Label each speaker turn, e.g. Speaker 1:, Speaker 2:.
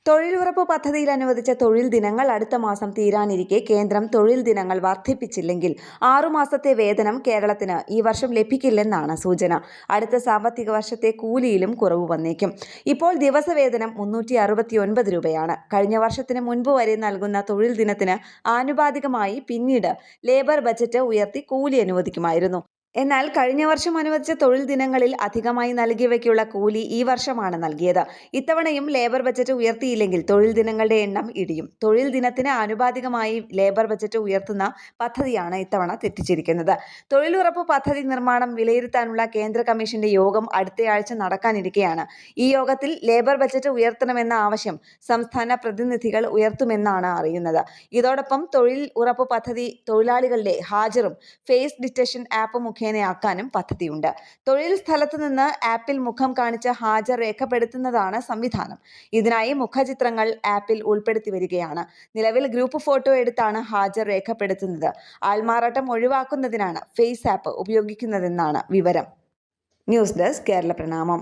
Speaker 1: തൊഴിലുറപ്പ് പദ്ധതിയിൽ അനുവദിച്ച തൊഴിൽ ദിനങ്ങൾ അടുത്ത മാസം തീരാനിരിക്കെ കേന്ദ്രം തൊഴിൽ ദിനങ്ങൾ വർദ്ധിപ്പിച്ചില്ലെങ്കിൽ 6 മാസത്തെ വേതനം കേരളത്തിന് ഈ വർഷം ലഭിക്കില്ലെന്നാണ് സൂചന. അടുത്ത സാമ്പത്തിക വർഷത്തെ കൂലിയിലും കുറവ് വന്നേക്കും. ഇപ്പോൾ ദിവസവേതനം 369 രൂപയാണ്. കഴിഞ്ഞ വർഷത്തിന് മുൻപ് വരെ നൽകുന്ന തൊഴിൽ ദിനത്തിന് ആനുപാതികമായി പിന്നീട് ലേബർ ബജറ്റ് ഉയർത്തി കൂലി അനുവദിക്കുമായിരുന്നു. എന്നാൽ കഴിഞ്ഞ വർഷം അനുവദിച്ച തൊഴിൽ ദിനങ്ങളിൽ അധികമായി നൽകിയവയ്ക്കുള്ള കൂലി ഈ വർഷമാണ് നൽകിയത്. ഇത്തവണയും ലേബർ ബജറ്റ് ഉയർത്തിയില്ലെങ്കിൽ തൊഴിൽ ദിനങ്ങളുടെ എണ്ണം ഇടിയും. തൊഴിൽ ദിനത്തിന് ആനുപാതികമായി ലേബർ ബജറ്റ് ഉയർത്തുന്ന പദ്ധതിയാണ് ഇത്തവണ തെറ്റിച്ചിരിക്കുന്നത്. തൊഴിലുറപ്പ് പദ്ധതി നിർമ്മാണം വിലയിരുത്താനുള്ള കേന്ദ്ര കമ്മീഷന്റെ യോഗം അടുത്തയാഴ്ച നടക്കാനിരിക്കെയാണ് ഈ യോഗത്തിൽ ലേബർ ബജറ്റ് ഉയർത്തണമെന്ന ആവശ്യം സംസ്ഥാന പ്രതിനിധികൾ ഉയർത്തുമെന്നാണ് അറിയുന്നത്. ഇതോടൊപ്പം തൊഴിൽ ഉറപ്പ് പദ്ധതി തൊഴിലാളികളുടെ ഹാജറും ഫേസ് ഡിറ്റക്ഷൻ ആപ്പ് മുഖേനയാക്കാനും പദ്ധതിയുണ്ട്. തൊഴിൽ സ്ഥലത്ത് നിന്ന് ആപ്പിൽ മുഖം കാണിച്ച് ഹാജർ രേഖപ്പെടുത്തുന്നതാണ് സംവിധാനം. ഇതിനായി മുഖചിത്രങ്ങൾ ആപ്പിൽ ഉൾപ്പെടുത്തി വരികയാണ്. നിലവിൽ ഗ്രൂപ്പ് ഫോട്ടോ എടുത്താണ് ഹാജർ രേഖപ്പെടുത്തുന്നത്. ആൾമാറാട്ടം ഒഴിവാക്കുന്നതിനാണ് ഫേസ് ആപ്പ് ഉപയോഗിക്കുന്നതെന്നാണ് വിവരം. ന്യൂസ് ഡെസ്ക് കേരള പ്രണാമം.